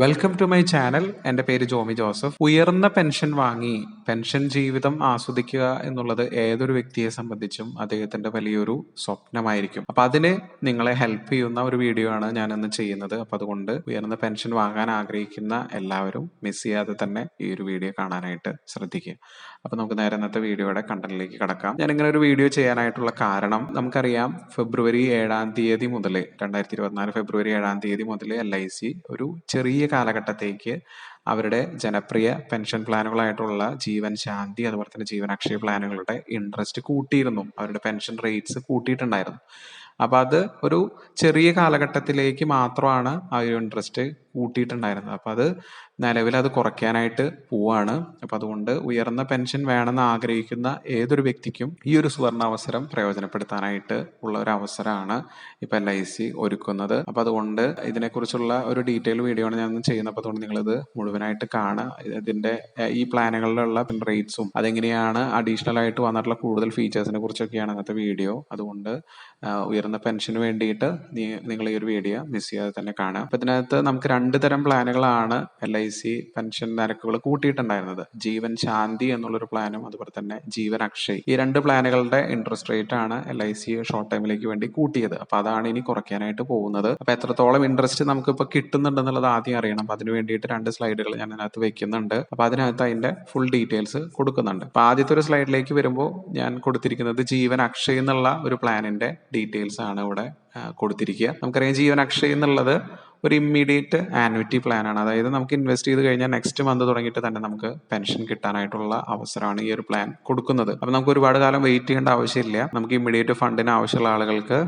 Welcome to my channel. എൻ്റെ പേര് Jomy Joseph. ഉയർന്ന പെൻഷൻ വാങ്ങി പെൻഷൻ ജീവിതം ആസ്വദിക്കുക എന്നുള്ളത് ഏതൊരു വ്യക്തിയെ സംബന്ധിച്ചും അദ്ദേഹത്തിന്റെ വലിയൊരു സ്വപ്നമായിരിക്കും. അപ്പൊ അതിന് നിങ്ങളെ ഹെൽപ്പ് ചെയ്യുന്ന ഒരു വീഡിയോ ആണ് ഞാൻ ഇന്ന് ചെയ്യുന്നത്. അപ്പൊ അതുകൊണ്ട് ഉയർന്ന പെൻഷൻ വാങ്ങാൻ ആഗ്രഹിക്കുന്ന എല്ലാവരും മിസ് ചെയ്യാതെ തന്നെ ഈ ഒരു വീഡിയോ കാണാനായിട്ട് ശ്രദ്ധിക്കുക. അപ്പൊ നമുക്ക് നേരെ ഇന്നത്തെ വീഡിയോയുടെ കണ്ടന്റിലേക്ക് കടക്കാം. ഞാൻ ഇങ്ങനെ ഒരു വീഡിയോ ചെയ്യാനായിട്ടുള്ള കാരണം, നമുക്കറിയാം ഫെബ്രുവരി 7-ാം തീയതി മുതൽ 2024 ഫെബ്രുവരി 7-ാം തീയതി മുതൽ LIC ഒരു ചെറിയ കാലഘട്ടത്തേക്ക് അവരുടെ ജനപ്രിയ പെൻഷൻ പ്ലാനുകളായിട്ടുള്ള ജീവൻ ശാന്തി അതുപോലെ തന്നെ ജീവൻ അക്ഷയ പ്ലാനുകളുടെ ഇൻട്രസ്റ്റ് കൂട്ടിയിരുന്നു. അവരുടെ പെൻഷൻ റേറ്റ്സ് കൂട്ടിയിട്ടുണ്ടായിരുന്നു. അപ്പൊ അത് ഒരു ചെറിയ കാലഘട്ടത്തിലേക്ക് മാത്രമാണ് ആ ഒരു ഇൻട്രസ്റ്റ് കൂട്ടിയിട്ടുണ്ടായിരുന്നത്. അപ്പൊ അത് നിലവിൽ അത് കുറയ്ക്കാനായിട്ട് പോവാണ്. അപ്പൊ അതുകൊണ്ട് ഉയർന്ന പെൻഷൻ വേണമെന്ന് ആഗ്രഹിക്കുന്ന ഏതൊരു വ്യക്തിക്കും ഈ ഒരു സുവർണ അവസരം പ്രയോജനപ്പെടുത്താനായിട്ട് ഉള്ള ഒരു അവസരമാണ് ഇപ്പൊ LIC ഒരുക്കുന്നത്. അപ്പൊ അതുകൊണ്ട് ഇതിനെക്കുറിച്ചുള്ള ഒരു ഡീറ്റെയിൽ വീഡിയോ ആണ് ഞാൻ ചെയ്യുന്നത്. അപ്പൊ അതുകൊണ്ട് നിങ്ങളിത് മുഴുവനായിട്ട് കാണുക. ഇതിന്റെ ഈ പ്ലാനുകളിലുള്ള റേറ്റ്സും അതെങ്ങനെയാണ് അഡീഷണൽ ആയിട്ട് വന്നിട്ടുള്ള കൂടുതൽ ഫീച്ചേഴ്സിനെ കുറിച്ചൊക്കെയാണ് ഇന്നത്തെ വീഡിയോ. അതുകൊണ്ട് ഉയർന്ന പെൻഷന് വേണ്ടിയിട്ട് നിങ്ങൾ ഈ ഒരു വീഡിയോ മിസ് ചെയ്യാതെ തന്നെ കാണുക. അപ്പൊ ഇതിനകത്ത് നമുക്ക് 2 തരം പ്ലാനുകളാണ് LIC പെൻഷൻ നിരക്കുകൾ കൂട്ടിയിട്ടുണ്ടായിരുന്നത്. ജീവൻ ശാന്തി എന്നുള്ളൊരു പ്ലാനും അതുപോലെ തന്നെ ജീവൻ അക്ഷയ്, ഈ 2 പ്ലാനുകളുടെ ഇൻട്രസ്റ്റ് റേറ്റ് ആണ് LIC ഷോർട്ട് ടൈമിലേക്ക് വേണ്ടി കൂട്ടിയത്. അപ്പൊ അതാണ് ഇനി കുറയ്ക്കാനായിട്ട് പോകുന്നത്. അപ്പൊ എത്രത്തോളം ഇൻട്രസ്റ്റ് നമുക്ക് ഇപ്പൊ കിട്ടുന്നുണ്ടെന്നുള്ളത് ആദ്യം അറിയണം. അപ്പൊ അതിന് വേണ്ടിയിട്ട് 2 സ്ലൈഡുകൾ ഞാൻ അതിനകത്ത് വെക്കുന്നുണ്ട്. അപ്പൊ അതിനകത്ത് അതിന്റെ ഫുൾ ഡീറ്റെയിൽസ് കൊടുക്കുന്നുണ്ട്. അപ്പൊ ആദ്യത്തെ ഒരു സ്ലൈഡിലേക്ക് വരുമ്പോൾ ഞാൻ കൊടുത്തിരിക്കുന്നത് ജീവൻ അക്ഷയ് എന്നുള്ള ഒരു പ്ലാനിന്റെ ഡീറ്റെയിൽസ് ആണ് ഇവിടെ കൊടുത്തിരിക്കുക. നമുക്കറിയാം ജീവൻ അക്ഷയ് എന്നുള്ളത് ഒരു ഇമ്മീഡിയറ്റ് ആനുവിറ്റി പ്ലാൻ ആണ്. അതായത് നമുക്ക് ഇൻവെസ്റ്റ് ചെയ്ത് കഴിഞ്ഞാൽ നെക്സ്റ്റ് മന്ത് തുടങ്ങിയിട്ട് തന്നെ നമുക്ക് പെൻഷൻ കിട്ടാനായിട്ടുള്ള അവസരമാണ് ഈ ഒരു പ്ലാൻ കൊടുക്കുന്നത്. അപ്പൊ നമുക്ക് ഒരുപാട് കാലം വെയിറ്റ് ചെയ്യേണ്ട ആവശ്യമില്ല. നമുക്ക് ഇമ്മീഡിയറ്റ് ഫണ്ടിന് ആവശ്യമുള്ള ആളുകൾക്ക്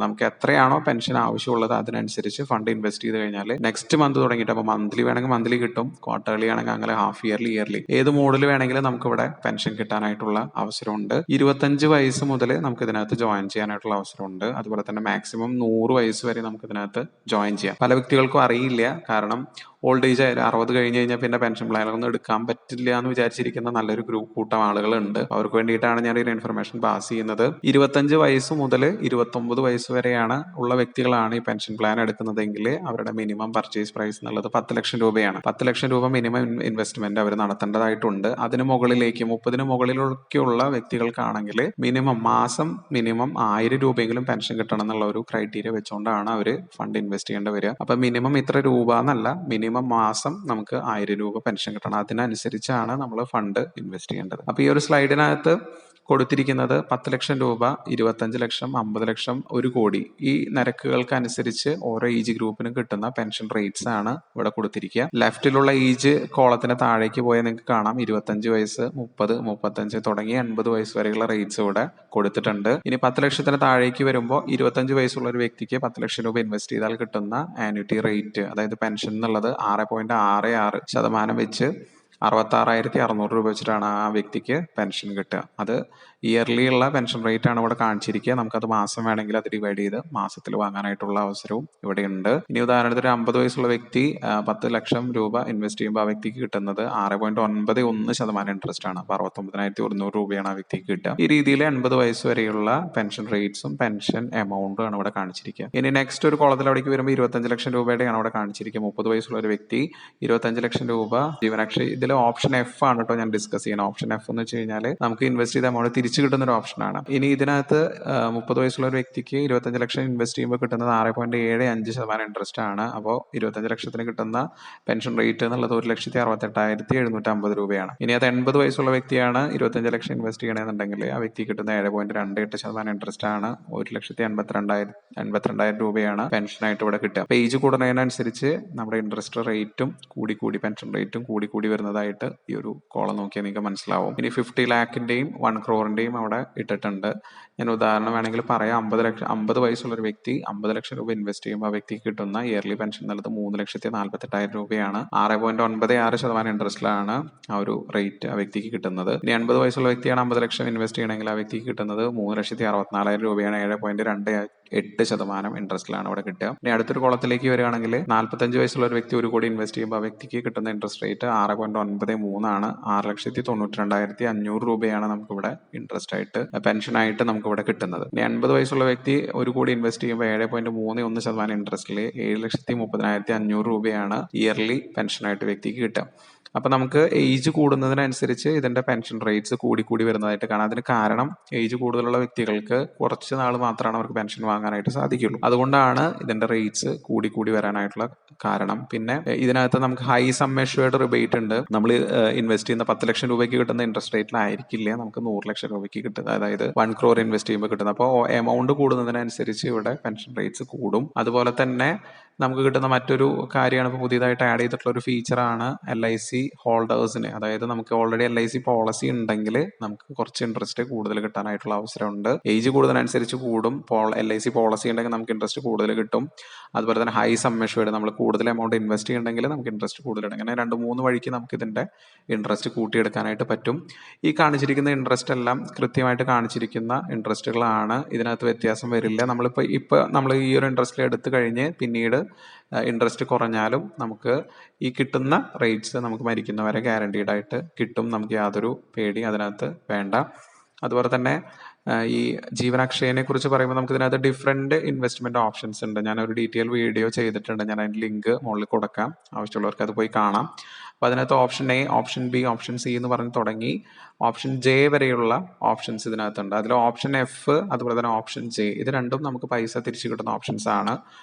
നമുക്ക് എത്രയാണോ പെൻഷൻ ആവശ്യമുള്ളത് അതിനനുസരിച്ച് ഫണ്ട് ഇൻവെസ്റ്റ് ചെയ്ത് കഴിഞ്ഞാൽ നെക്സ്റ്റ് മന്ത് തുടങ്ങിയിട്ട്, അപ്പൊ മന്ത്ലി വേണമെങ്കിൽ മന്ത്ലി കിട്ടും, ക്വാർട്ടർലി ആണെങ്കിൽ അങ്ങനെ ഹാഫ് ഇയർലി ഇയർലി ഏത് മോഡിൽ വേണമെങ്കിലും നമുക്ക് ഇവിടെ പെൻഷൻ കിട്ടാനായിട്ടുള്ള അവസരമുണ്ട്. 25 വയസ്സ് മുതൽ നമുക്ക് ഇതിനകത്ത് ജോയിൻ ചെയ്യാനായിട്ടുള്ള അവസരമുണ്ട്. അതുപോലെ തന്നെ മാക്സിമം 100 വയസ്സ് വരെ നമുക്ക് ഇതിനകത്ത് ജോയിൻ ചെയ്യാം. പല വ്യക്തികൾക്കും അറിയില്ല. കാരണം ഓൾഡ് ഏജ് 60 കഴിഞ്ഞ് കഴിഞ്ഞാൽ പിന്നെ പെൻഷൻ പ്ലാനുകളൊന്നും എടുക്കാൻ പറ്റില്ല എന്ന് വിചാരിച്ചിരിക്കുന്ന നല്ലൊരു കൂട്ടം ആളുകളുണ്ട്. അവർക്ക് വേണ്ടിയിട്ടാണ് ഞാൻ ഈ ഇൻഫർമേഷൻ പാസ് ചെയ്യുന്നത്. 25 വയസ്സ് മുതൽ 29 വയസ്സ് വരെയാണ് ഉള്ള വ്യക്തികളാണ് ഈ പെൻഷൻ പ്ലാൻ എടുക്കുന്നതെങ്കിൽ അവരുടെ മിനിമം പർച്ചേസ് പ്രൈസ് എന്നുള്ളത് 10 ലക്ഷം രൂപയാണ്. 10 ലക്ഷം രൂപ മിനിമം ഇൻവെസ്റ്റ്മെന്റ് അവർ നടത്തേണ്ടതായിട്ടുണ്ട്. അതിന് മുകളിലേക്ക് 30-ന് മുകളിലൊക്കെയുള്ള വ്യക്തികൾക്കാണെങ്കിൽ മാസം മിനിമം 1000 രൂപയെങ്കിലും പെൻഷൻ കിട്ടണം എന്നുള്ള ഒരു ക്രൈറ്റീരിയ വെച്ചുകൊണ്ടാണ് അവർ ഫണ്ട് ഇൻവെസ്റ്റ് ചെയ്യേണ്ടി വരിക. അപ്പൊ മിനിമം ഇത്ര രൂപ എന്നല്ല, മിനിമം മാസം നമുക്ക് 1000 രൂപ പെൻഷൻ കിട്ടണം. അതിനനുസരിച്ചാണ് നമ്മൾ ഫണ്ട് ഇൻവെസ്റ്റ് ചെയ്യേണ്ടത്. അപ്പൊ ഈ ഒരു സ്ലൈഡിനകത്ത് കൊടുത്തിരിക്കുന്നത് 10 ലക്ഷം രൂപ, 25 ലക്ഷം, 50 ലക്ഷം, 1 കോടി, ഈ നിരക്കുകൾക്ക് അനുസരിച്ച് ഓരോ ഏജ് ഗ്രൂപ്പിനും കിട്ടുന്ന പെൻഷൻ റേറ്റ്സ് ആണ് ഇവിടെ കൊടുത്തിരിക്കുക. ലെഫ്റ്റിലുള്ള ഏജ് കോളത്തിന് താഴേക്ക് പോയാൽ നിങ്ങൾക്ക് കാണാം 25 വയസ്സ്, 30, 35 തുടങ്ങി 80 വയസ്സ് വരെയുള്ള റേറ്റ്സ് ഇവിടെ കൊടുത്തിട്ടുണ്ട്. ഇനി 10 ലക്ഷത്തിന് താഴേക്ക് വരുമ്പോൾ 25 വയസ്സുള്ള ഒരു വ്യക്തിക്ക് 10 ലക്ഷം രൂപ ഇൻവെസ്റ്റ് ചെയ്താൽ കിട്ടുന്ന ആന്വിറ്റി റേറ്റ്, അതായത് പെൻഷൻ എന്നുള്ളത് 6.66% വെച്ച് 66,600 രൂപ വെച്ചിട്ടാണ് ആ വ്യക്തിക്ക് പെൻഷൻ കിട്ടുക. അത് ഇയർലി ഉള്ള പെൻഷൻ റേറ്റ് ആണ് ഇവിടെ കാണിച്ചിരിക്കുക. നമുക്കത് മാസം വേണമെങ്കിൽ അത് ഡിവൈഡ് ചെയ്ത് മാസത്തിൽ വാങ്ങാനായിട്ടുള്ള അവസരവും ഇവിടെ ഉണ്ട്. ഇനി ഉദാഹരണത്തിന് 50 വയസ്സുള്ള വ്യക്തി 10 ലക്ഷം രൂപ ഇൻവെസ്റ്റ് ചെയ്യുമ്പോൾ ആ വ്യക്തിക്ക് കിട്ടുന്നത് 6.91% ഇൻട്രസ്റ്റ് ആണ്. അപ്പൊ 69,100 രൂപയാണ് ആ വ്യക്തിക്ക് കിട്ടുക. ഈ രീതിയിൽ 80 വയസ്സ് വരെയുള്ള പെൻഷൻ റേറ്റ്സും പെൻഷൻ എമൗണ്ടും ആണ് ഇവിടെ കാണിച്ചിരിക്കുക. ഇനി നെക്സ്റ്റ് ഒരു കോളത്തിൽ അവിടേക്ക് വരുമ്പോൾ 25 ലക്ഷം രൂപയുടെയാണ് അവിടെ കാണിച്ചിരിക്കുക. 30 വയസ്സുള്ള ഒരു വ്യക്തി 25 ലക്ഷം രൂപ ജീവനക്ഷയ്, ഇതിൽ ഓപ്ഷൻ F ആണ് കേട്ടോ ഞാൻ ഡിസ്കസ് ചെയ്യണം. ഓപ്ഷൻ F എന്ന് വെച്ച് കഴിഞ്ഞാൽ നമുക്ക് ഇൻവെസ്റ്റ് ചെയ്ത എമൗണ്ട് തിരിച്ചു കിട്ടുന്ന ഒരു ഓപ്ഷനാണ്. ഇനി ഇതിനകത്ത് 30 വയസ്സുള്ള ഒരു വ്യക്തിക്ക് 25 ലക്ഷം ഇൻവെസ്റ്റ് ചെയ്യുമ്പോൾ കിട്ടുന്നത് 6.75% ഇൻട്രസ്റ്റ് ആണ്. അപ്പോൾ 25 ലക്ഷത്തിന് കിട്ടുന്ന പെൻഷൻ റേറ്റ് എന്നുള്ളത് 1,68,750 രൂപയാണ്. ഇനി അത് 80 വയസ്സുള്ള വ്യക്തിയാണ് 25 ലക്ഷം ഇൻവെസ്റ്റ് ചെയ്യണമെന്നുണ്ടെങ്കിൽ ആ വ്യക്തി കിട്ടുന്ന 7.28% ഇൻട്രസ്റ്റ് ആണ്. 1,82,000 രൂപയാണ് പെൻഷനായിട്ട് ഇവിടെ കിട്ടുക. പേജ് കൂടുന്നതിനനുസരിച്ച് നമ്മുടെ ഇൻട്രസ്റ്റ് റേറ്റും കൂടി പെൻഷൻ റേറ്റും കൂടി വരുന്നതായിട്ട് ഈ ഒരു കോളം നോക്കിയാൽ നിങ്ങൾക്ക് മനസ്സിലാവും. ഇനി 50 ലാഖിന്റെയും 1 crore അവിടെ ഇട്ടിട്ടുണ്ട്. ഞാൻ ഉദാഹരണം വേണമെങ്കിൽ പറയാം. 50 വയസ്സുള്ള ഒരു വ്യക്തി 50 ലക്ഷം രൂപ ഇൻവെസ്റ്റ് ചെയ്യുമ്പോൾ ആ വ്യക്തിക്ക് കിട്ടുന്ന ഇയർലി പെൻഷൻ എന്നുള്ളത് 3,48,000 രൂപയാണ്. 6.96% ഇൻട്രസ്റ്റിലാണ് ആ ഒരു റേറ്റ് ആ വ്യക്തിക്ക് കിട്ടുന്നത്. ഇനി 80 വയസ്സുള്ള വ്യക്തിയാണ് 50 ലക്ഷം ഇൻവെസ്റ്റ് ചെയ്യണമെങ്കിൽ ആ വ്യക്തിക്ക് കിട്ടുന്നത് 3,64,000 രൂപയാണ്. 8% ഇൻട്രസ്റ്റിലാണ് ഇവിടെ കിട്ടുക. ഇനി അടുത്തൊരു കോളത്തിലേക്ക് വരികയാണെങ്കിൽ 45 വയസ്സുള്ള ഒരു വ്യക്തി 1 കോടി ഇൻവെസ്റ്റ് ചെയ്യുമ്പോൾ ആ വ്യക്തിക്ക് കിട്ടുന്ന ഇൻട്രസ്റ്റ് റേറ്റ് 6.93 ആണ്. 6,92,500 രൂപയാണ് നമുക്കിവിടെ ഇൻട്രസ്റ്റ് ആയിട്ട് പെൻഷനായിട്ട് നമുക്കിവിടെ കിട്ടുന്നത്. ഇനി 80 വയസ്സുള്ള വ്യക്തി 1 കോടി ഇൻവെസ്റ്റ് ചെയ്യുമ്പോൾ 7.31% ഇൻട്രസ്റ്റിൽ 7,30,500 രൂപയാണ് ഇയർലി പെൻഷനായിട്ട് വ്യക്തിക്ക് കിട്ടുക. അപ്പം നമുക്ക് ഏജ് കൂടുന്നതിനനുസരിച്ച് ഇതിന്റെ പെൻഷൻ റേറ്റ്സ് കൂടി വരുന്നതായിട്ട് കാണാം. അതിന് കാരണം ഏജ് കൂടുതലുള്ള വ്യക്തികൾക്ക് കുറച്ച് നാൾ മാത്രമാണ് അവർക്ക് പെൻഷൻ വാങ്ങാനായിട്ട് സാധിക്കുള്ളൂ. അതുകൊണ്ടാണ് ഇതിന്റെ റേറ്റ്സ് കൂടി വരാനായിട്ടുള്ള കാരണം. പിന്നെ ഇതിനകത്ത് നമുക്ക് ഹൈ സം അഷ്വേർഡ് റിബേറ്റ് ഉണ്ട്. നമ്മൾ ഇൻവെസ്റ്റ് ചെയ്യുന്ന 10 ലക്ഷം രൂപയ്ക്ക് കിട്ടുന്ന ഇൻട്രസ്റ്റ് റേറ്റിലായിരിക്കില്ല നമുക്ക് 100 ലക്ഷം രൂപയ്ക്ക് കിട്ടുന്നത്. അതായത് 1 crore ഇൻവെസ്റ്റ് ചെയ്യുമ്പോൾ കിട്ടുന്നത്. അപ്പോൾ എമൗണ്ട് കൂടുന്നതിനനുസരിച്ച് ഇവിടെ പെൻഷൻ റേറ്റ്സ് കൂടും. അതുപോലെ തന്നെ നമുക്ക് കിട്ടുന്ന മറ്റൊരു കാര്യമാണ്, ഇപ്പോൾ പുതിയതായിട്ട് ആഡ് ചെയ്തിട്ടുള്ള ഒരു ഫീച്ചറാണ് LIC ഹോൾഡേഴ്സിന്. അതായത് നമുക്ക് ഓൾറെഡി LIC പോളിസി ഉണ്ടെങ്കിൽ നമുക്ക് കുറച്ച് ഇൻട്രസ്റ്റ് കൂടുതൽ കിട്ടാനായിട്ടുള്ള അവസരമുണ്ട്. ഏജ് കൂടുന്നതിനനുസരിച്ച് കൂടും. LIC പോളിസി ഉണ്ടെങ്കിൽ നമുക്ക് ഇൻട്രസ്റ്റ് കൂടുതൽ കിട്ടും. അതുപോലെ തന്നെ ഹൈ സം അഷ്വേർഡ്, നമ്മൾ കൂടുതൽ എമൗണ്ട് ഇൻവെസ്റ്റ് ചെയ്യുന്നുണ്ടെങ്കിൽ നമുക്ക് ഇൻട്രസ്റ്റ് കൂടുതൽ. അങ്ങനെ 2-3 വഴിക്ക് നമുക്ക് ഇതിന്റെ ഇൻട്രസ്റ്റ് കൂട്ടിയെടുക്കാനായിട്ട് പറ്റും. ഈ കാണിച്ചിരിക്കുന്ന ഇൻട്രസ്റ്റ് എല്ലാം കൃത്യമായിട്ട് കാണിച്ചിരിക്കുന്ന ഇൻട്രസ്റ്റുകളാണ്. ഇതിനകത്ത് വ്യത്യാസം വരില്ല. നമ്മൾ ഈ ഒരു ഇൻട്രസ്റ്റിൽ എടുത്തു കഴിഞ്ഞ് പിന്നീട് ഇൻട്രസ്റ്റ് കുറഞ്ഞാലും നമുക്ക് ഈ കിട്ടുന്ന റേറ്റ്സ് നമുക്ക് മരിക്കുന്നവരെ ഗ്യാരണ്ടീഡ് ആയിട്ട് കിട്ടും. നമുക്ക് യാതൊരു പേടി അതിനകത്ത് വേണ്ട. അതുപോലെ തന്നെ ഈ ജീവനാക്ഷയനെ കുറിച്ച് പറയുമ്പോൾ നമുക്ക് ഇതിനകത്ത് ഡിഫറെന്റ് ഇൻവെസ്റ്റ്മെന്റ് ഓപ്ഷൻസ് ഉണ്ട്. ഞാനൊരു ഡീറ്റെയിൽ വീഡിയോ ചെയ്തിട്ടുണ്ട്. ഞാൻ അതിന്റെ ലിങ്ക് മുകളിൽ കൊടുക്കാം, ആവശ്യമുള്ളവർക്ക് അത് പോയി കാണാം. അപ്പോൾ അതിനകത്ത് option A, option B, option C എന്ന് പറഞ്ഞ് തുടങ്ങി ഓപ്ഷൻ J വരെയുള്ള ഓപ്ഷൻസ് ഇതിനകത്തുണ്ട്. അതിൽ ഓപ്ഷൻ F അതുപോലെ തന്നെ ഓപ്ഷൻ J ഇത് രണ്ടും നമുക്ക് പൈസ തിരിച്ചു കിട്ടുന്ന ഓപ്ഷൻസ് ആണ്.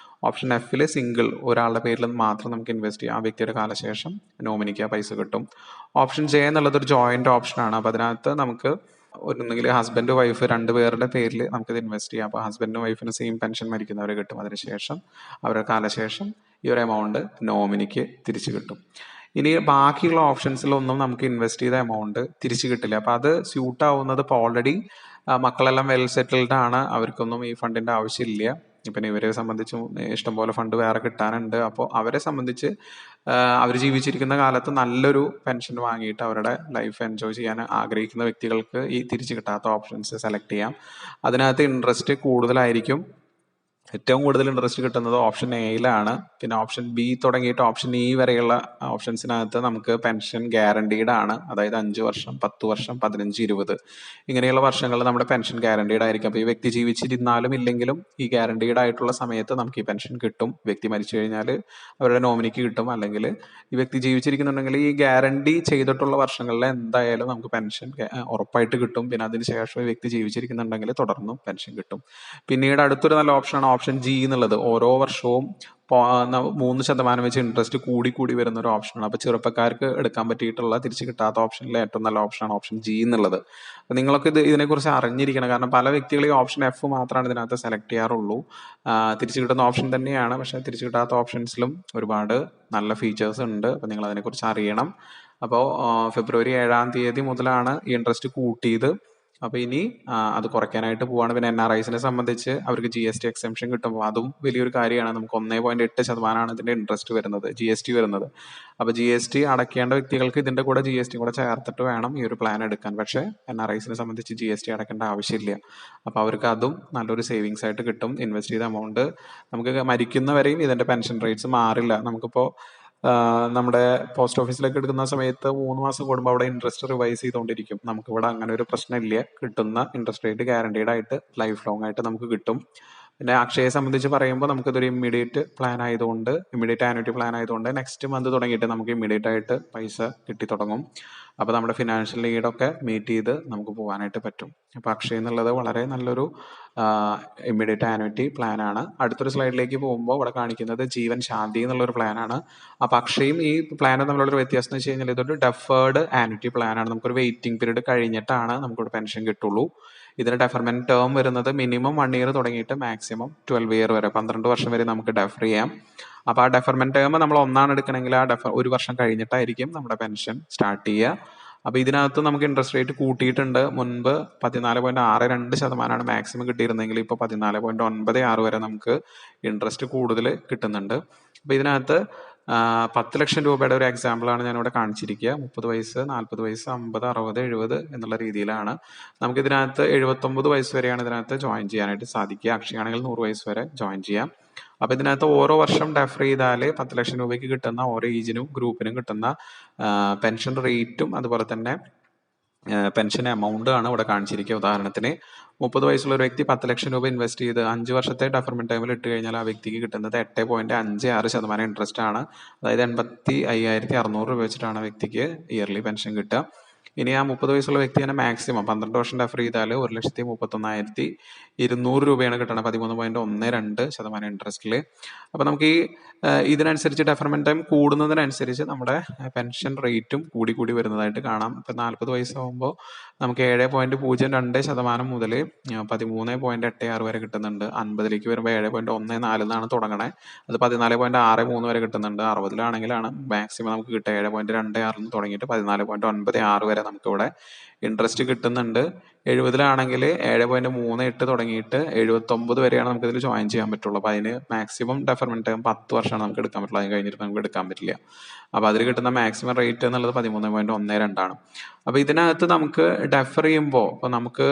ഓപ്ഷൻ Fൽ സിംഗിൾ ഒരാളുടെ പേരിൽ മാത്രം നമുക്ക് ഇൻവെസ്റ്റ് ചെയ്യാം. ആ വ്യക്തിയുടെ കാലശേഷം നോമിനിക്ക് ആ പൈസ കിട്ടും. ഓപ്ഷൻ J എന്നുള്ളത് ഒരു ജോയിന്റ് ഓപ്ഷനാണ്. അപ്പോൾ അതിനകത്ത് നമുക്ക് ഒന്നുകിൽ ഹസ്ബൻഡ് വൈഫ് 2 പേരുടെ പേരിൽ നമുക്കിത് ഇൻവെസ്റ്റ് ചെയ്യാം. അപ്പോൾ ഹസ്ബൻഡിനും വൈഫിന് സെയിം പെൻഷൻ മരിക്കുന്നവരെ കിട്ടും. അതിനുശേഷം അവരുടെ കാലശേഷം ഈ ഒരു എമൗണ്ട് നോമിനിക്ക് തിരിച്ചു കിട്ടും. ഇനി ബാക്കിയുള്ള ഓപ്ഷൻസിലൊന്നും നമുക്ക് ഇൻവെസ്റ്റ് ചെയ്ത എമൗണ്ട് തിരിച്ചു കിട്ടില്ല. അപ്പോൾ അത് സ്യൂട്ട് ആവുന്നത് ഇപ്പോൾ ഓൾറെഡി മക്കളെല്ലാം വെൽ സെറ്റിൽഡ് ആണ്, അവർക്കൊന്നും ഈ ഫണ്ടിന്റെ ആവശ്യമില്ല. പിന്നെ ഇവരെ സംബന്ധിച്ചും ഇഷ്ടംപോലെ ഫണ്ട് വേറെ കിട്ടാനുണ്ട്. അപ്പോൾ അവരെ സംബന്ധിച്ച് അവർ ജീവിച്ചിരിക്കുന്ന കാലത്ത് നല്ലൊരു പെൻഷൻ വാങ്ങിയിട്ട് അവരുടെ ലൈഫ് എൻജോയ് ചെയ്യാൻ ആഗ്രഹിക്കുന്ന വ്യക്തികൾക്ക് ഈ തിരിച്ചു കിട്ടാത്ത ഓപ്ഷൻസ് സെലക്ട് ചെയ്യാം. അതിനകത്ത് ഇൻട്രസ്റ്റ് കൂടുതലായിരിക്കും. ഏറ്റവും കൂടുതൽ ഇൻട്രസ്റ്റ് കിട്ടുന്നത് ഓപ്ഷൻ എയിലാണ്. പിന്നെ ഓപ്ഷൻ B തുടങ്ങിയിട്ട് ഓപ്ഷൻ E വരെയുള്ള ഓപ്ഷൻസിനകത്ത് നമുക്ക് പെൻഷൻ ഗ്യാരണ്ടീഡ് ആണ്. അതായത് 5 വർഷം, 10 വർഷം, 15, 20 ഇങ്ങനെയുള്ള വർഷങ്ങളിൽ നമ്മുടെ പെൻഷൻ ഗ്യാരണ്ടീഡ് ആയിരിക്കും. അപ്പോൾ ഈ വ്യക്തി ജീവിച്ചിരുന്നാലും ഇല്ലെങ്കിലും ഈ ഗ്യാരണ്ടീഡ് ആയിട്ടുള്ള സമയത്ത് നമുക്ക് ഈ പെൻഷൻ കിട്ടും. വ്യക്തി മരിച്ചു കഴിഞ്ഞാൽ അവരുടെ നോമിനിക്ക് കിട്ടും. അല്ലെങ്കിൽ ഈ വ്യക്തി ജീവിച്ചിരിക്കുന്നുണ്ടെങ്കിൽ ഈ ഗ്യാരണ്ടി ചെയ്തിട്ടുള്ള വർഷങ്ങളിൽ എന്തായാലും നമുക്ക് പെൻഷൻ ഉറപ്പായിട്ട് കിട്ടും. പിന്നെ അതിനുശേഷം ഈ വ്യക്തി ജീവിച്ചിരിക്കുന്നുണ്ടെങ്കിൽ തുടർന്നും പെൻഷൻ കിട്ടും. പിന്നീട് അടുത്തൊരു നല്ല ഓപ്ഷനാണ് ഓപ്ഷൻ G എന്നുള്ളത്. ഓരോ വർഷവും 3% വെച്ച് ഇൻട്രസ്റ്റ് കൂടി വരുന്ന ഒരു ഓപ്ഷനാണ്. അപ്പോൾ ചെറുപ്പക്കാർക്ക് എടുക്കാൻ പറ്റിയിട്ടുള്ള തിരിച്ചു കിട്ടാത്ത ഓപ്ഷനിലെ ഏറ്റവും നല്ല ഓപ്ഷനാണ് ഓപ്ഷൻ G എന്നുള്ളത്. അപ്പോൾ നിങ്ങളൊക്കെ ഇതിനെക്കുറിച്ച് അറിഞ്ഞിരിക്കണം. കാരണം പല വ്യക്തികളും ഈ ഓപ്ഷൻ F മാത്രമാണ് ഇതിനകത്ത് സെലക്ട് ചെയ്യാറുള്ളൂ. തിരിച്ചു കിട്ടുന്ന ഓപ്ഷൻ തന്നെയാണ്, പക്ഷെ തിരിച്ചു കിട്ടാത്ത ഓപ്ഷൻസിലും ഒരുപാട് നല്ല ഫീച്ചേഴ്സ് ഉണ്ട്. അപ്പോൾ നിങ്ങൾ അതിനെക്കുറിച്ച് അറിയണം. അപ്പോൾ ഫെബ്രുവരി 7-ാം തീയതി മുതലാണ് ഈ ഇൻട്രസ്റ്റ് കൂട്ടിയത്. അപ്പോൾ ഇനി അത് കുറയ്ക്കാനായിട്ട് പോവാണ്. പിന്നെ NRIസിനെ സംബന്ധിച്ച് അവർക്ക് GST എക്സംഷൻ കിട്ടുമ്പോൾ അതും വലിയൊരു കാര്യമാണ്. നമുക്ക് 1.8% ഇതിന്റെ ഇൻട്രസ്റ്റ് വരുന്നത്, GST വരുന്നത്. അപ്പോൾ GST അടയ്ക്കേണ്ട വ്യക്തികൾക്ക് ഇതിന്റെ കൂടെ GST കൂടെ ചേർത്തിട്ട് വേണം ഈ ഒരു പ്ലാൻ എടുക്കാൻ. പക്ഷേ NRIസിനെ സംബന്ധിച്ച് GST അടയ്ക്കേണ്ട ആവശ്യമില്ല. അപ്പോൾ അവർക്ക് അതും നല്ലൊരു സേവിങ്സ് ആയിട്ട് കിട്ടും. ഇൻവെസ്റ്റ് ചെയ്ത എമൗണ്ട് നമുക്ക് മരിക്കുന്നവരെയും ഇതിന്റെ പെൻഷൻ റേറ്റ്സ് മാറില്ല. നമുക്കിപ്പോൾ നമ്മുടെ പോസ്റ്റ് ഓഫീസിലേക്ക് എടുക്കുന്ന സമയത്ത് 3 മാസം കൂടുമ്പോൾ അവിടെ ഇൻട്രസ്റ്റ് റിവൈസ് ചെയ്തുകൊണ്ടിരിക്കും. നമുക്കിവിടെ അങ്ങനെ ഒരു പ്രശ്നമില്ല. കിട്ടുന്ന ഇൻട്രസ്റ്റ് റേറ്റ് ഗ്യാരണ്ടീഡ് ആയിട്ട് ലൈഫ് ലോങ് ആയിട്ട് നമുക്ക് കിട്ടും. പിന്നെ അക്ഷയെ സംബന്ധിച്ച് പറയുമ്പോൾ നമുക്കിതൊരു ഇമ്മീഡിയറ്റ് പ്ലാൻ ആയതുകൊണ്ട്, ഇമ്മീഡിയറ്റ് ആനുവിറ്റി പ്ലാൻ ആയതുകൊണ്ട് നെക്സ്റ്റ് മന്ത് തുടങ്ങിയിട്ട് നമുക്ക് ഇമ്മീഡിയറ്റ് ആയിട്ട് പൈസ കിട്ടി തുടങ്ങും. അപ്പോൾ നമ്മുടെ ഫിനാൻഷ്യൽ നീഡൊക്കെ മീറ്റ് ചെയ്ത് നമുക്ക് പോകാനായിട്ട് പറ്റും. അപ്പോൾ അക്ഷയ എന്നുള്ളത് വളരെ നല്ലൊരു ഇമ്മീഡിയറ്റ് ആനുവിറ്റി പ്ലാൻ ആണ്. അടുത്തൊരു സ്ലൈഡിലേക്ക് പോകുമ്പോൾ ഇവിടെ കാണിക്കുന്നത് ജീവൻ ശാന്തി എന്നുള്ളൊരു പ്ലാനാണ്. അപ്പോൾ അക്ഷയും ഈ പ്ലാനും തമ്മിലുള്ളൊരു വ്യത്യാസം എന്ന് വെച്ച് കഴിഞ്ഞാൽ ഇതൊരു ഡെഫേർഡ് ആനുവിറ്റി പ്ലാൻ ആണ്. നമുക്കൊരു വെയിറ്റിംഗ് പീരീഡ് കഴിഞ്ഞിട്ടാണ് നമുക്കിവിടെ പെൻഷൻ കിട്ടുള്ളൂ. ഇതിന് ഡെഫർമെന്റ് ടേം വരുന്നത് മിനിമം 1 ഇയർ തുടങ്ങിയിട്ട് മാക്സിമം 12 ഇയർ വരെ, 12 വർഷം വരെ നമുക്ക് ഡെഫർ ചെയ്യാം. അപ്പോൾ ആ ഡെഫർമെന്റ് ടേം നമ്മൾ ഒന്നാണ് എടുക്കണമെങ്കിൽ ആ 1 വർഷം കഴിഞ്ഞിട്ടായിരിക്കും നമ്മുടെ പെൻഷൻ സ്റ്റാർട്ട് ചെയ്യുക. അപ്പോൾ ഇതിനകത്ത് നമുക്ക് ഇൻട്രസ്റ്റ് റേറ്റ് കൂട്ടിയിട്ടുണ്ട്. മുൻപ് 14.62% മാക്സിമം കിട്ടിയിരുന്നെങ്കിൽ ഇപ്പോൾ 14.96 വരെ നമുക്ക് ഇൻട്രസ്റ്റ് കൂടുതൽ കിട്ടുന്നുണ്ട്. അപ്പോൾ ഇതിനകത്ത് 10 ലക്ഷം രൂപയുടെ ഒരു എക്സാമ്പിളാണ് ഞാനിവിടെ കാണിച്ചിരിക്കുക. 30 വയസ്സ്, 40 വയസ്സ്, 50, 60, 70 എന്നുള്ള രീതിയിലാണ്. നമുക്കിതിനകത്ത് 79 വയസ്സ് വരെയാണ് ഇതിനകത്ത് ജോയിൻ ചെയ്യാനായിട്ട് സാധിക്കുക. അക്ഷയാണെങ്കിൽ 100 വയസ്സ് വരെ ജോയിൻ ചെയ്യാം. അപ്പോൾ ഇതിനകത്ത് ഓരോ വർഷം ഡെഫർ ചെയ്താൽ 10 ലക്ഷം രൂപയ്ക്ക് കിട്ടുന്ന ഓരോ ഏജിനും ഗ്രൂപ്പിനും കിട്ടുന്ന പെൻഷൻ റേറ്റും അതുപോലെ തന്നെ പെൻഷൻ എമൗണ്ട് ആണ് ഇവിടെ കാണിച്ചിരിക്കുക. ഉദാഹരണത്തിന് 30 വയസ്സുള്ള ഒരു വ്യക്തി 10 ലക്ഷം രൂപ ഇൻവെസ്റ്റ് ചെയ്ത് 5 വർഷത്തെ ഡെഫർമെന്റ് ടൈമിൽ ഇട്ട് കഴിഞ്ഞാൽ ആ വ്യക്തിക്ക് കിട്ടുന്നത് 8.56% ഇൻട്രസ്റ്റ് ആണ്. അതായത് 85,600 രൂപ വെച്ചിട്ടാണ് ആ വ്യക്തിക്ക് ഇയർലി പെൻഷൻ കിട്ടുക. ഇനി ആ 30 വയസ്സുള്ള വ്യക്തി തന്നെ മാക്സിമം 12 വർഷം ഡെഫർ ചെയ്താൽ 1,31,200 രൂപയാണ് കിട്ടുന്നത്. 13.12% ഇൻട്രസ്റ്റിൽ. അപ്പോൾ നമുക്ക് ഈ ഇതിനനുസരിച്ച് ഡെഫർമെന്റ് ടൈം കൂടുന്നതിനനുസരിച്ച് നമ്മുടെ പെൻഷൻ റേറ്റും കൂടി വരുന്നതായിട്ട് കാണാം. ഇപ്പം 40 വയസ്സാകുമ്പോൾ നമുക്ക് 7.02% മുതൽ 13.86 വരെ കിട്ടുന്നുണ്ട്. 50ലേക്ക് വരുമ്പോൾ 7.14 എന്നാണ് തുടങ്ങണേ. അത് 14.63 വരെ കിട്ടുന്നുണ്ട്. 60ലാണെങ്കിലാണ് മാക്സിമം നമുക്ക് കിട്ടുക. 7.26 തുടങ്ങിയിട്ട് 14.96 വരെ നമുക്കിവിടെ ഇൻട്രസ്റ്റ് കിട്ടുന്നുണ്ട്. 70ലാണെങ്കിൽ 7.38 തുടങ്ങിയിട്ട് 79 വരെയാണ് നമുക്ക് ഇതിൽ ജോയിൻ ചെയ്യാൻ പറ്റുള്ളൂ. അപ്പോൾ അതിന് മാക്സിമം ഡെഫർമെന്റ് ടൈം 10 വർഷമാണ് നമുക്ക് എടുക്കാൻ പറ്റുള്ളൂ. അതിന് കഴിഞ്ഞിട്ട് നമുക്ക് എടുക്കാൻ പറ്റില്ല. അപ്പോൾ അതിൽ കിട്ടുന്ന മാക്സിമം റേറ്റ് എന്നുള്ളത് 13.12 ആണ്. അപ്പോൾ ഇതിനകത്ത് നമുക്ക് ഡെഫർ ചെയ്യുമ്പോൾ ഇപ്പോൾ നമുക്ക്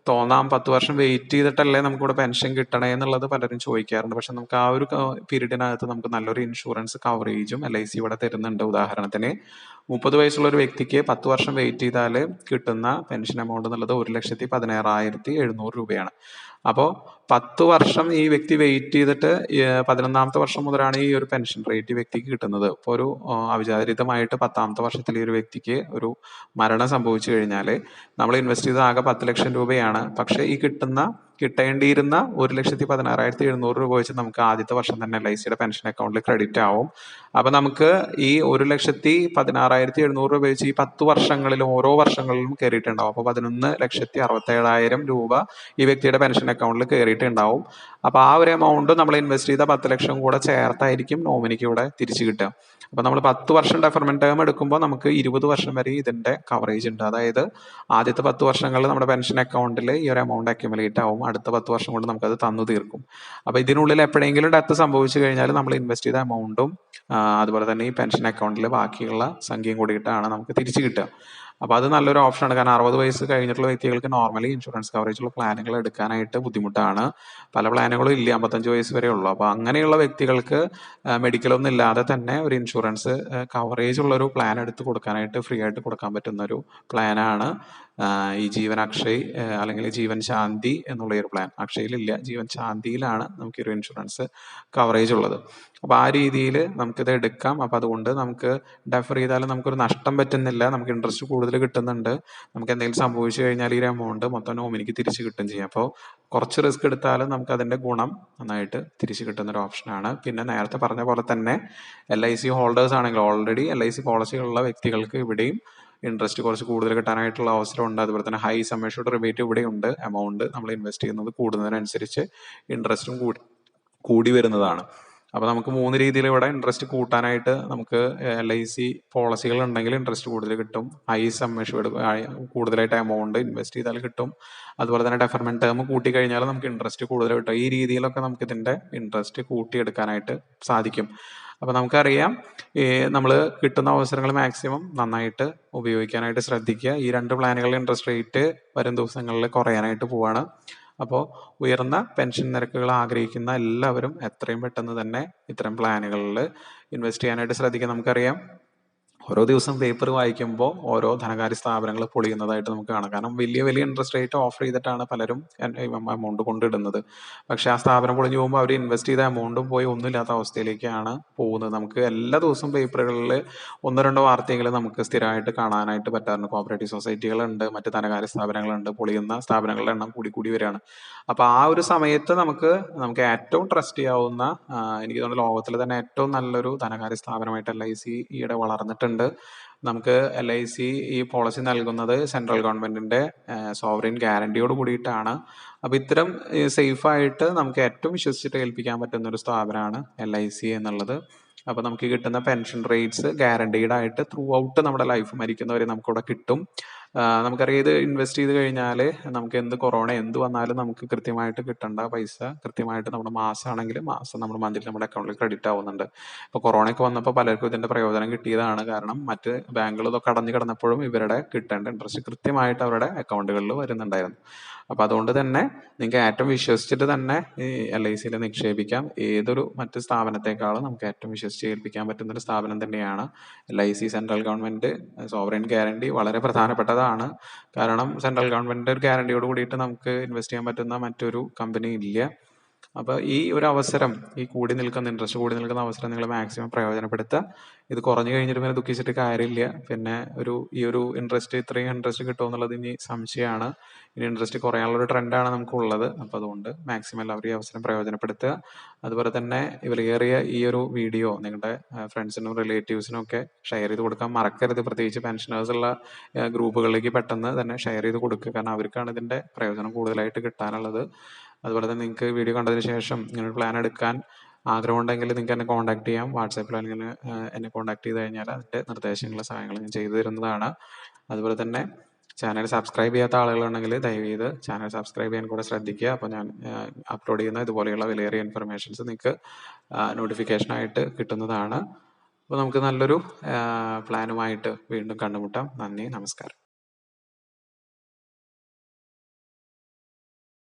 തോന്നാം 10 വർഷം വെയിറ്റ് ചെയ്തിട്ടല്ലേ നമുക്കിവിടെ പെൻഷൻ കിട്ടണേ എന്നുള്ളത് പലരും ചോദിക്കാറുണ്ട്. പക്ഷെ നമുക്ക് ആ ഒരു പീരീഡിനകത്ത് നമുക്ക് നല്ലൊരു ഇൻഷുറൻസ് കവറേജും LIC ഇവിടെ തരുന്നുണ്ട്. ഉദാഹരണത്തിന് 30 വയസ്സുള്ള ഒരു വ്യക്തിക്ക് 10 വർഷം വെയിറ്റ് ചെയ്താൽ കിട്ടുന്ന പെൻഷൻ എമൗണ്ട് എന്നുള്ളത് 1,16,700 രൂപയാണ്. അപ്പോൾ 10 വർഷം ഈ വ്യക്തി വെയിറ്റ് ചെയ്തിട്ട് 11ാമത്തെ വർഷം മുതലാണ് ഈ ഒരു പെൻഷൻ റേറ്റ് ഈ വ്യക്തിക്ക് കിട്ടുന്നത്. ഇപ്പോൾ ഒരു അവിചാരിതമായിട്ട് 10ാമത്തെ വർഷത്തിൽ ഈ ഒരു വ്യക്തിക്ക് ഒരു മരണം സംഭവിച്ചു കഴിഞ്ഞാൽ നമ്മൾ ഇൻവെസ്റ്റ് ചെയ്ത ആകെ 10 ലക്ഷം രൂപയാണ്. പക്ഷേ ഈ കിട്ടേണ്ടിയിരുന്ന 1,16,700 രൂപ വെച്ച് നമുക്ക് ആദ്യത്തെ വർഷം തന്നെ LICയുടെ പെൻഷൻ അക്കൗണ്ടിൽ ക്രെഡിറ്റ് ആവും. അപ്പൊ നമുക്ക് ഈ 1,16,700 രൂപ വെച്ച് ഈ 10 വർഷങ്ങളിൽ ഓരോ വർഷങ്ങളിലും കയറിയിട്ടുണ്ടാവും. അപ്പൊ 11,67,000 രൂപ ഈ വ്യക്തിയുടെ പെൻഷൻ അക്കൗണ്ടിൽ കയറിയിട്ടുണ്ടാവും. അപ്പൊ ആ ഒരു എമൗണ്ട് നമ്മൾ ഇൻവെസ്റ്റ് ചെയ്ത 10 ലക്ഷം കൂടെ ചേർത്തായിരിക്കും നോമിനിക്ക് ഇവിടെ തിരിച്ചു കിട്ടുക. അപ്പൊ നമ്മൾ 10 വർഷം ഡെഫർമെന്റ് ടേം എടുക്കുമ്പോൾ നമുക്ക് 20 വർഷം വരെ ഇതിന്റെ കവറേജ് ഉണ്ട്. അതായത് ആദ്യത്തെ 10 വർഷങ്ങളിൽ നമ്മുടെ പെൻഷൻ അക്കൗണ്ടിൽ ഈ ഒരു എമൗണ്ട് അക്യുമുലേറ്റ് ആവും. അടുത്ത 10 വർഷം കൊണ്ട് നമുക്കത് തന്നു തീർക്കും. അപ്പൊ ഇതിനുള്ളിൽ എപ്പോഴെങ്കിലും ഡെത്ത് സംഭവിച്ചു കഴിഞ്ഞാൽ നമ്മൾ ഇൻവെസ്റ്റ് ചെയ്ത എമൗണ്ടും അതുപോലെ തന്നെ ഈ പെൻഷൻ അക്കൗണ്ടിൽ ബാക്കിയുള്ള സംഖ്യയും കൂടിയിട്ടാണ് നമുക്ക് തിരിച്ചു കിട്ടുക. അപ്പൊ അത് നല്ലൊരു ഓപ്ഷനാണ്. കാരണം 60 വയസ്സ് കഴിഞ്ഞിട്ടുള്ള വ്യക്തികൾക്ക് നോർമലി ഇൻഷുറൻസ് കവറേജുള്ള പ്ലാനുകൾ എടുക്കാനായിട്ട് ബുദ്ധിമുട്ടാണ്. പല പ്ലാനുകളും ഇല്ല, 55 വയസ്സ് വരെ ഉള്ളൂ. അപ്പൊ അങ്ങനെയുള്ള വ്യക്തികൾക്ക് മെഡിക്കലൊന്നും ഇല്ലാതെ തന്നെ ഒരു ഇൻഷുറൻസ് കവറേജ് ഉള്ള ഒരു പ്ലാൻ എടുത്ത് കൊടുക്കാനായിട്ട് ഫ്രീ ആയിട്ട് കൊടുക്കാൻ പറ്റുന്ന ഒരു പ്ലാനാണ് ഈ ജീവൻ അക്ഷയ് അല്ലെങ്കിൽ ജീവൻ ശാന്തി എന്നുള്ള ഒരു പ്ലാൻ. അക്ഷയിലില്ല, ജീവൻ ശാന്തിയിലാണ് നമുക്ക് ഒരു ഇൻഷുറൻസ് കവറേജ് ഉള്ളത്. അപ്പൊ ആ രീതിയിൽ നമുക്കിത് എടുക്കാം. അപ്പൊ അതുകൊണ്ട് നമുക്ക് ഡെഫർ ചെയ്താലും നമുക്കൊരു നഷ്ടം പറ്റുന്നില്ല, നമുക്ക് ഇൻട്രസ്റ്റ് കൂടുതൽ കിട്ടുന്നുണ്ട്. നമുക്ക് എന്തെങ്കിലും സംഭവിച്ചു കഴിഞ്ഞാൽ ഈ എമൗണ്ട് മൊത്തം നോമിനിക്ക് തിരിച്ചു കിട്ടും ചെയ്യും. അപ്പോൾ കുറച്ച് റിസ്ക് എടുത്താലും നമുക്ക് അതിന്റെ ഗുണം നന്നായിട്ട് തിരിച്ചു കിട്ടുന്ന ഒരു ഓപ്ഷനാണ്. പിന്നെ നേരത്തെ പറഞ്ഞ പോലെ തന്നെ LIC ഹോൾഡേഴ്സ് ആണെങ്കിൽ ഓൾറെഡി LIC പോളിസികളുള്ള വ്യക്തികൾക്ക് ഇവിടെയും ഇൻട്രസ്റ്റ് കുറച്ച് കൂടുതൽ കിട്ടാനായിട്ടുള്ള അവസരമുണ്ട്. അതുപോലെ തന്നെ ഹൈ സം അഷ്യൂർഡ് റിബേറ്റ് ഇവിടെ ഉണ്ട്. എമൗണ്ട് നമ്മൾ ഇൻവെസ്റ്റ് ചെയ്യുന്നത് കൂടുന്നതിനനുസരിച്ച് ഇൻട്രസ്റ്റും കൂടി വരുന്നതാണ്. അപ്പൊ നമുക്ക് 3 രീതിയിൽ ഇവിടെ ഇൻട്രസ്റ്റ് കൂട്ടാനായിട്ട് നമുക്ക് LIC പോളിസികൾ ഉണ്ടെങ്കിൽ ഇൻട്രസ്റ്റ് കൂടുതൽ കിട്ടും. ഹൈ സം അഷ്യൂർഡ് കൂടുതലായിട്ട് എമൗണ്ട് ഇൻവെസ്റ്റ് ചെയ്താൽ കിട്ടും. അതുപോലെ തന്നെ ഡെഫർമെന്റ് ടേം കൂട്ടി കഴിഞ്ഞാൽ നമുക്ക് ഇൻട്രസ്റ്റ് കൂടുതൽ കിട്ടും. ഈ രീതിയിലൊക്കെ നമുക്ക് ഇതിന്റെ ഇൻട്രസ്റ്റ് കൂട്ടിയെടുക്കാനായിട്ട് സാധിക്കും. അപ്പൊ നമുക്കറിയാം നമ്മൾ കിട്ടുന്ന അവസരങ്ങൾ മാക്സിമം നന്നായിട്ട് ഉപയോഗിക്കാനായിട്ട് ശ്രദ്ധിക്കുക. ഈ 2 പ്ലാനുകളുടെ ഇൻട്രസ്റ്റ് റേറ്റ് വരും ദിവസങ്ങളിൽ കുറയാനായിട്ട് പോവാണ്. അപ്പോൾ ഉയർന്ന പെൻഷൻ നിരക്കുകൾ ആഗ്രഹിക്കുന്ന എല്ലാവരും എത്രയും പെട്ടെന്ന് തന്നെ ഇത്തരം പ്ലാനുകളിൽ ഇൻവെസ്റ്റ് ചെയ്യാനായിട്ട് ശ്രദ്ധിക്കുക. നമുക്കറിയാം ഓരോ ദിവസം പേപ്പർ വായിക്കുമ്പോൾ ഓരോ ധനകാര്യ സ്ഥാപനങ്ങൾ പൊളിയുന്നതായിട്ട് നമുക്ക് കാണാം. കാരണം വലിയ ഇൻട്രസ്റ്റ് റേറ്റ് ഓഫർ ചെയ്തിട്ടാണ് പലരും എമൗണ്ട് കൊണ്ടിടുന്നത്. പക്ഷെ ആ സ്ഥാപനം പൊളിഞ്ഞു പോകുമ്പോൾ അവർ ഇൻവെസ്റ്റ് ചെയ്ത എമൗണ്ടും പോയി ഒന്നുമില്ലാത്ത അവസ്ഥയിലേക്കാണ് പോകുന്നത്. നമുക്ക് എല്ലാ ദിവസവും പേപ്പറുകളിൽ 1-2 വാർത്തയെങ്കിലും നമുക്ക് സ്ഥിരമായിട്ട് കാണാനായിട്ട് പറ്റാറുണ്ട്. കോപ്പറേറ്റീവ് സൊസൈറ്റികളുണ്ട്, മറ്റ് ധനകാര്യ സ്ഥാപനങ്ങളുണ്ട്, പൊളിയുന്ന സ്ഥാപനങ്ങളുടെ എണ്ണം കൂടി വരികയാണ്. അപ്പൊ ആ ഒരു സമയത്ത് നമുക്ക് ഏറ്റവും ട്രസ്റ്റ് ചെയ്യാവുന്ന എനിക്ക് തോന്നുന്നു ലോകത്തിൽ തന്നെ ഏറ്റവും നല്ലൊരു ധനകാര്യ സ്ഥാപനമായിട്ട് LIC ഈയിടെ വളർന്നിട്ടുണ്ട്. നമുക്ക് LIC ഈ പോളിസി നൽകുന്നത് സെൻട്രൽ ഗവൺമെന്റിന്റെ സോവറിൻ ഗ്യാരണ്ടിയോട് കൂടിയിട്ടാണ്. അപ്പൊ ഇത്തരം സേഫ് ആയിട്ട് നമുക്ക് ഏറ്റവും വിശ്വസിച്ചിട്ട് ഏൽപ്പിക്കാൻ പറ്റുന്ന ഒരു സ്ഥാപനമാണ് LIC എന്നുള്ളത്. അപ്പൊ നമുക്ക് കിട്ടുന്ന പെൻഷൻ റേറ്റ്സ് ഗ്യാരണ്ടീഡ് ആയിട്ട് ത്രൂ ഔട്ട് നമ്മുടെ ലൈഫ് മരിക്കുന്നവരെ നമുക്കിവിടെ കിട്ടും. നമുക്കറിയാം ഇത് ഇൻവെസ്റ്റ് ചെയ്ത് കഴിഞ്ഞാൽ നമുക്ക് എന്ത് കൊറോണ എന്ത് വന്നാലും നമുക്ക് കൃത്യമായിട്ട് കിട്ടേണ്ട പൈസ കൃത്യമായിട്ട് നമ്മുടെ മാസമാണെങ്കിൽ മാസം നമ്മുടെ മന്തിൽ നമ്മുടെ അക്കൗണ്ടിൽ ക്രെഡിറ്റ് ആവുന്നുണ്ട്. ഇപ്പോൾ കൊറോണയൊക്കെ വന്നപ്പോൾ പലർക്കും ഇതിന്റെ പ്രയോജനം കിട്ടിയതാണ്. കാരണം മറ്റ് ബാങ്കുകൾ ഇതൊക്കെ അടഞ്ഞു കിടന്നപ്പോഴും ഇവരുടെ കിട്ടേണ്ട ഇൻട്രസ്റ്റ് കൃത്യമായിട്ട് അവരുടെ അക്കൗണ്ടുകളിൽ വരുന്നുണ്ടായിരുന്നു. അപ്പൊ അതുകൊണ്ട് തന്നെ നിങ്ങൾക്ക് ഏറ്റവും വിശ്വസിച്ചിട്ട് തന്നെ ഈ LICയിൽ നിക്ഷേപിക്കാം. ഏതൊരു മറ്റ് സ്ഥാപനത്തെക്കാളും നമുക്ക് ഏറ്റവും വിശ്വസിച്ച് ഏൽപ്പിക്കാൻ പറ്റുന്ന ഒരു സ്ഥാപനം തന്നെയാണ് LIC. Central government sovereign guarantee വളരെ പ്രധാനപ്പെട്ടതാണ്. കാരണം സെൻട്രൽ ഗവൺമെന്റിന്റെ ഒരു ഗ്യാരണ്ടിയോട് കൂടിയിട്ട് നമുക്ക് ഇൻവെസ്റ്റ് ചെയ്യാൻ പറ്റുന്ന മറ്റൊരു കമ്പനി ഇല്ല. അപ്പൊ ഈ ഒരു അവസരം, ഈ ഇൻട്രസ്റ്റ് കൂടി നിൽക്കുന്ന അവസരം നിങ്ങൾ മാക്സിമം പ്രയോജനപ്പെടുത്തുക. ഇത് കുറഞ്ഞു കഴിഞ്ഞിട്ട് പിന്നെ ദുഃഖിച്ചിട്ട് കാര്യമില്ല. പിന്നെ ഈ ഒരു ഇത്രയും ഇൻട്രസ്റ്റ് കിട്ടുമെന്നുള്ളത് ഇനി സംശയമാണ്. ഇനി ഇൻട്രസ്റ്റ് കുറയാനുള്ള ഒരു ട്രെൻഡാണ് നമുക്കുള്ളത്. അപ്പൊ അതുകൊണ്ട് മാക്സിമം എല്ലാവരും ഈ അവസരം പ്രയോജനപ്പെടുത്തുക. അതുപോലെ തന്നെ വിലയേറിയ ഈ ഒരു വീഡിയോ നിങ്ങളുടെ ഫ്രണ്ട്സിനും റിലേറ്റീവ്സിനും ഒക്കെ ഷെയർ ചെയ്ത് കൊടുക്കാൻ മറക്കരുത്. പ്രത്യേകിച്ച് പെൻഷനേഴ്സ് ഉള്ള ഗ്രൂപ്പുകളിലേക്ക് പെട്ടെന്ന് തന്നെ ഷെയർ ചെയ്ത് കൊടുക്കുക. കാരണം അവർക്കാണ് ഇതിന്റെ പ്രയോജനം കൂടുതലായിട്ട് കിട്ടാനുള്ളത്. അതുപോലെ തന്നെ നിങ്ങൾക്ക് വീഡിയോ കണ്ടതിന് ശേഷം ഇങ്ങനെ പ്ലാൻ എടുക്കാൻ ആഗ്രഹമുണ്ടെങ്കിൽ നിങ്ങൾക്ക് എന്നെ കോൺടാക്ട് ചെയ്യാം. വാട്സാപ്പിൽ അല്ലെങ്കിൽ എന്നെ കോൺടാക്ട് ചെയ്ത് കഴിഞ്ഞാൽ അതിന്റെ നിർദ്ദേശങ്ങളും സഹായങ്ങളും ഞാൻ ചെയ്തു തരുന്നതാണ്. അതുപോലെ തന്നെ ചാനൽ സബ്സ്ക്രൈബ് ചെയ്യാത്ത ആളുകളുണ്ടെങ്കിൽ ദയവ് ചെയ്ത് ചാനൽ സബ്സ്ക്രൈബ് ചെയ്യാൻ കൂടെ ശ്രദ്ധിക്കുക. അപ്പോൾ ഞാൻ അപ്ലോഡ് ചെയ്യുന്ന ഇതുപോലെയുള്ള വിലയേറിയ ഇൻഫർമേഷൻസ് നിങ്ങൾക്ക് നോട്ടിഫിക്കേഷനായിട്ട് കിട്ടുന്നതാണ്. അപ്പോൾ നമുക്ക് നല്ലൊരു പ്ലാനുമായിട്ട് വീണ്ടും കണ്ടുമുട്ടാം. നന്ദി, നമസ്കാരം.